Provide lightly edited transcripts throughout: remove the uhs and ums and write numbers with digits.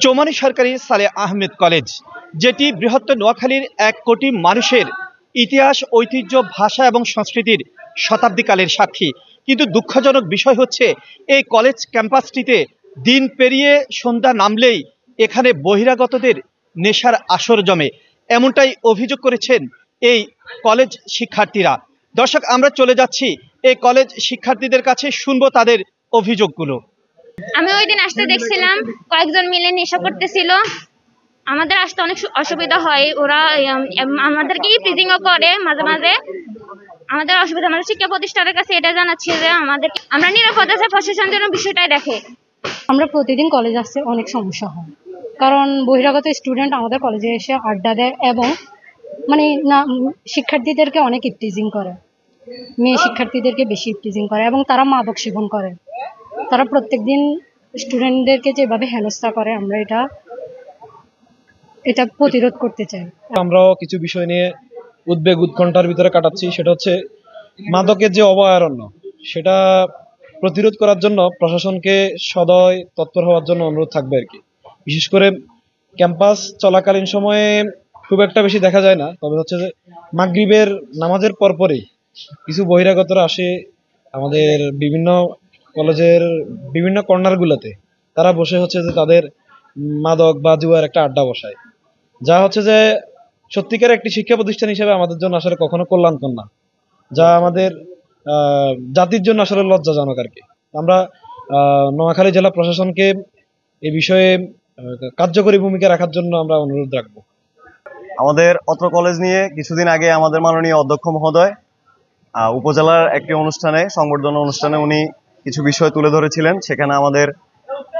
চৌমনি সরকারি সালেহ আহমেদ কলেজ, যেটি বৃহত্তর নোয়াখালীর 1 কোটি মানুষের ইতিহাস, ঐতিহ্য, ভাষা এবং সংস্কৃতির শতাব্দীকালের সাক্ষী। কিন্তু দুঃখজনক বিষয় হচ্ছে, এই কলেজ ক্যাম্পাসটিতে দিন পেরিয়ে সন্ধ্যা নামলেই এখানে বহিরাগতদের নেশার আসর জমে, এমনটাই অভিযোগ করেছেন এই কলেজ শিক্ষার্থীরা। দর্শক, আমরা চলে যাচ্ছি এই কলেজ শিক্ষার্থীদের কাছে, শুনবো তাদের অভিযোগগুলো। আমি ওই দিন আসতে দেখছিলাম কয়েকজন মিলে নেশা করতেছিল। আমাদের আসতে অনেক অসুবিধা হয়, ওরা আমাদেরকে প্রিজিংও করে মাঝে মাঝে। আমাদের অসুবিধা, আমাদের শিক্ষা প্রতিষ্ঠানের কাছে এটা জানাচ্ছি যে আমরা নিরাপদে প্রশাসন যেন বিষয়টাই দেখে। আমরা প্রতিদিন কলেজ আসতে অনেক সমস্যা হয়, কারণ বহিরাগত স্টুডেন্ট আমাদের কলেজে এসে আড্ডা দেয় এবং শিক্ষার্থীদেরকে অনেক ইপটিজিং করে, মেয়ে শিক্ষার্থীদেরকে বেশি ইপটিজিং করে এবং তারা মাদক সেবন করে। তারা প্রত্যেকদিন স্টুডেন্টদেরকে যেভাবে হেনস্থা করে, আমরা এটা প্রতিরোধ করতে চাই। আমরাও কিছু বিষয় নিয়ে উদ্বেগ উৎকণ্ঠার ভিতরে কাটাচ্ছি। সেটা হচ্ছে মাদকের যে অভয়ারণ্য, সেটা প্রতিরোধ করার জন্য প্রশাসনকে সদয় তৎপর হওয়ার জন্য অনুরোধ থাকবে আর কি। বিশেষ করে ক্যাম্পাস চলাকালীন সময়ে খুব একটা বেশি দেখা যায় না, তবে হচ্ছে যে মাগরিবের নামাজের পরপরই কিছু বহিরাগতরা আসে আমাদের বিভিন্ন কলেজের বিভিন্ন কর্নারগুলোতে। তারা বসে হচ্ছে যে তাদের মাদক বা জুয়ার একটা আড্ডা বসায়, যা হচ্ছে যে সত্যিকার একটি শিক্ষা প্রতিষ্ঠান হিসেবে আমাদের জন্য আসলে কখনো কল্যাণকর না, যা আমাদের জাতির জন্য আসলে লজ্জাজনক আর কি। আমরা নোয়াখালী জেলা প্রশাসনকে এই বিষয়ে কার্যকরী ভূমিকা রাখার জন্য আমরা অনুরোধ রাখবো। আমাদের অত্র কলেজ নিয়ে কিছুদিন আগে আমাদের মাননীয় অধ্যক্ষ মহোদয় উপজেলার একটি অনুষ্ঠানে, সংবর্ধনা অনুষ্ঠানে উনি কিছু বিষয় তুলে ধরেছিলেন। সেখানে আমাদের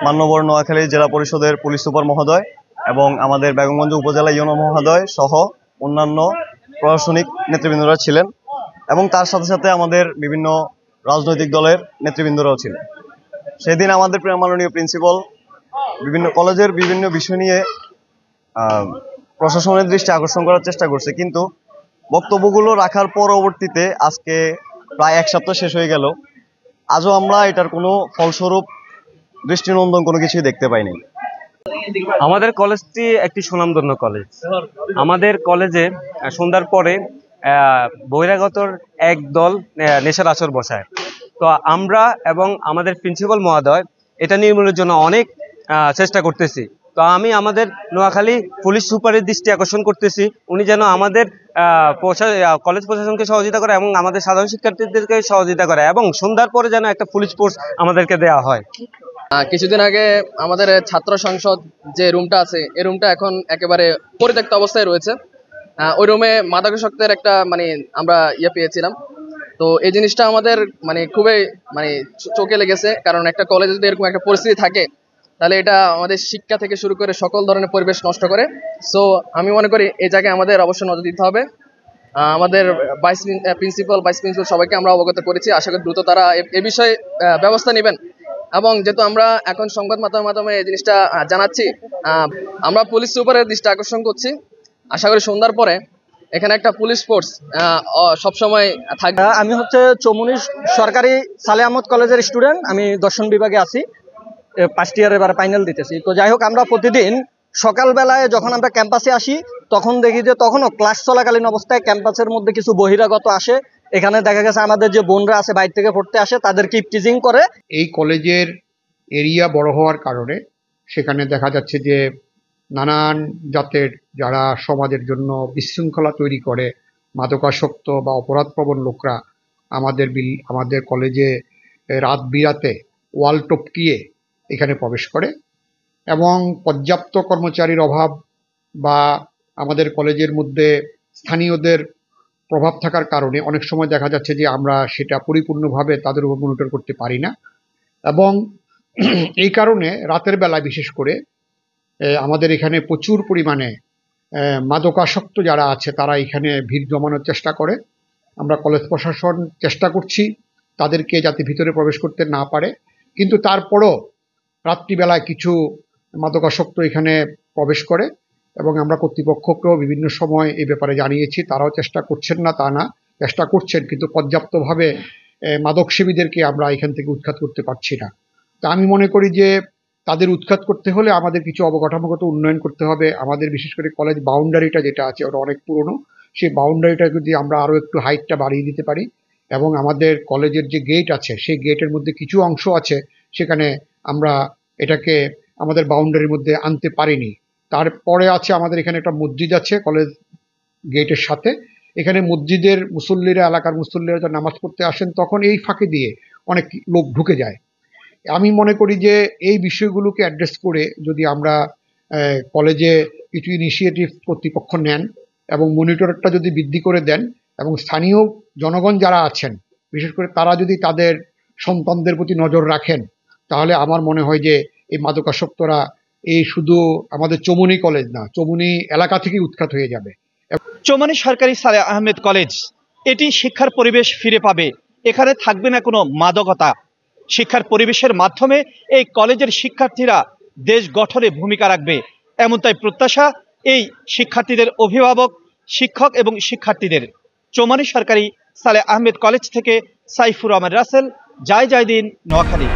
মান্যবর নোয়াখালী জেলা পরিষদের পুলিশ সুপার মহোদয় এবং আমাদের বেগমগঞ্জ উপজেলা ইউনো মহোদয় সহ অন্যান্য প্রশাসনিক নেতৃবৃন্দরা ছিলেন, এবং তার সাথে সাথে আমাদের বিভিন্ন রাজনৈতিক দলের নেতৃবৃন্দরাও ছিলেন। সেদিন আমাদের মাননীয় প্রিন্সিপাল বিভিন্ন কলেজের বিভিন্ন বিষয় নিয়ে প্রশাসনের দৃষ্টি আকর্ষণ করার চেষ্টা করছে, কিন্তু বক্তব্যগুলো রাখার পরবর্তীতে আজকে প্রায় 1 সপ্তাহ শেষ হয়ে গেল, আজও আমরা এটার কোনো ফলস্বরূপ দৃষ্টিনন্দন কোনো কিছুই দেখতে পাইনি। আমাদের কলেজটি একটি সুনামধন্য কলেজ। আমাদের কলেজে সন্ধ্যার পরে বহিরাগতর এক দল নেশার আসর বসায়। তো আমরা এবং আমাদের প্রিন্সিপাল মহোদয় এটা নির্মূলের জন্য অনেক চেষ্টা করতেছি। তো আমি আমাদের নোয়াখালী পুলিশ সুপারের দৃষ্টি আকর্ষণ করতেছি, উনি যেন আমাদের কলেজ প্রশাসনকে সহযোগিতা করে এবং আমাদের সাধারণ শিক্ষার্থীদেরকে সহযোগিতা করে, এবং সন্ধ্যার পরে যেন একটা পুলিশ ফোর্স আমাদেরকে দেওয়া হয়। কিছুদিন আগে আমাদের ছাত্র সংসদ যে রুমটা আছে, এই রুমটা এখন একেবারে পরিত্যক্ত অবস্থায় রয়েছে। ওই রুমে মাদকাসক্তের একটা আমরা পেয়েছিলাম। তো এই জিনিসটা আমাদের খুবই চোখে লেগেছে, কারণ একটা কলেজে যদি এরকম একটা পরিস্থিতি থাকে, তাহলে এটা আমাদের শিক্ষা থেকে শুরু করে সকল ধরনের পরিবেশ নষ্ট করে। সো আমি মনে করি এই জায়গায় আমাদের অবশ্যই নজর দিতে হবে। আমাদের ভাইস প্রিন্সিপাল সবাইকে আমরা অবগত করেছি, আশা করি দ্রুত তারা এ বিষয়ে ব্যবস্থা নেবেন। এবং যেহেতু আমরা এখন সংবাদ মাধ্যমে এই জিনিসটা জানাচ্ছি, আমরা পুলিশ সুপারের দৃষ্টি আকর্ষণ করছি। আশা করি সন্ধ্যার পরে এখানে একটা পুলিশ ফোর্স সবসময় থাকবে। আমি হচ্ছে চৌমনি সরকারি সালেহ আহমেদ কলেজের স্টুডেন্ট, আমি দর্শন বিভাগে আছি, ফার্স্ট ইয়ার এবার ফাইনাল দিতেছি। তো যাই হোক, আমরা প্রতিদিন সকালবেলায় যখন আমরা ক্যাম্পাসে আসি, তখন দেখি যে তখনও ক্লাস চলাকালীন অবস্থায় ক্যাম্পাসের মধ্যে কিছু বহিরাগত আসে। এখানে দেখা গেছে আমাদের যে বোনরা আছে বাইরে থেকে পড়তে আসে, তাদেরকে ইপটিজিং করে। এই কলেজের এরিয়া বড় হওয়ার কারণে সেখানে দেখা যাচ্ছে যে নানান জাতের যারা সমাজের জন্য বিশৃঙ্খলা তৈরি করে, মাদকাসক্ত বা অপরাধপ্রবণ লোকরা আমাদের কলেজে রাত বিরাতে ওয়াল টপকিয়ে এখানে প্রবেশ করে, এবং পর্যাপ্ত কর্মচারীর অভাব বা আমাদের কলেজের মধ্যে স্থানীয়দের প্রভাব থাকার কারণে অনেক সময় দেখা যাচ্ছে যে আমরা সেটা পরিপূর্ণভাবে তাদের উপর মনিটর করতে পারি না। এবং এই কারণে রাতের বেলায় বিশেষ করে আমাদের এখানে প্রচুর পরিমাণে মাদকাসক্ত যারা আছে তারা এখানে ভিড় জমানোর চেষ্টা করে। আমরা কলেজ প্রশাসন চেষ্টা করছি তাদেরকে যাতে ভিতরে প্রবেশ করতে না পারে, কিন্তু তারপরও রাত্রিবেলায় কিছু মাদকাসক্ত এখানে প্রবেশ করে, এবং আমরা কর্তৃপক্ষকেও বিভিন্ন সময় এই ব্যাপারে জানিয়েছি। তারাও চেষ্টা করছেন না তা না, চেষ্টা করছেন, কিন্তু পর্যাপ্তভাবে মাদকসেবীদেরকে আমরা এখান থেকে উৎখাত করতে পারছি না। তা আমি মনে করি যে তাদের উৎখাত করতে হলে আমাদের কিছু অবকাঠামোগত উন্নয়ন করতে হবে। আমাদের বিশেষ করে কলেজ বাউন্ডারিটা যেটা আছে ওটা অনেক পুরনো, সেই বাউন্ডারিটা যদি আমরা আরও একটু হাইটটা বাড়িয়ে দিতে পারি, এবং আমাদের কলেজের যে গেট আছে সেই গেটের মধ্যে কিছু অংশ আছে সেখানে আমরা এটাকে আমাদের বাউন্ডারির মধ্যে আনতে পারিনি। তারপরে আছে আমাদের এখানে একটা মসজিদ আছে কলেজ গেটের সাথে, এখানে মসজিদের মুসল্লিরা, এলাকার মুসল্লিরা যখন নামাজ পড়তে আসেন তখন এই ফাঁকে দিয়ে অনেক লোক ঢুকে যায়। আমি মনে করি যে এই বিষয়গুলোকে অ্যাড্রেস করে যদি আমরা কলেজে কিছু ইনিশিয়েটিভ কর্তৃপক্ষ নেন এবং মনিটরটা যদি বৃদ্ধি করে দেন, এবং স্থানীয় জনগণ যারা আছেন বিশেষ করে তারা যদি তাদের সন্তানদের প্রতি নজর রাখেন, তাহলে আমার মনে হয় যে এই মাদকাসক্তরা এই শুধু আমাদের চৌমুহনী কলেজ না, চৌমুহনী এলাকা থেকেই উৎখাত হয়ে যাবে। চৌমুহনী সরকারি সালেহ আহমেদ কলেজ এটি শিক্ষার পরিবেশ ফিরে পাবে, এখানে থাকবে না কোনো মাদকতা। শিক্ষার পরিবেশের মাধ্যমে এই কলেজের শিক্ষার্থীরা দেশ গঠনে ভূমিকা রাখবে, এমনটাই প্রত্যাশা এই শিক্ষার্থীদের অভিভাবক, শিক্ষক এবং শিক্ষার্থীদের। চৌমুহনী সরকারি সালেহ আহমেদ কলেজ থেকে সাইফুর রহমান রাসেল, জয় দিন, নোয়াখালী।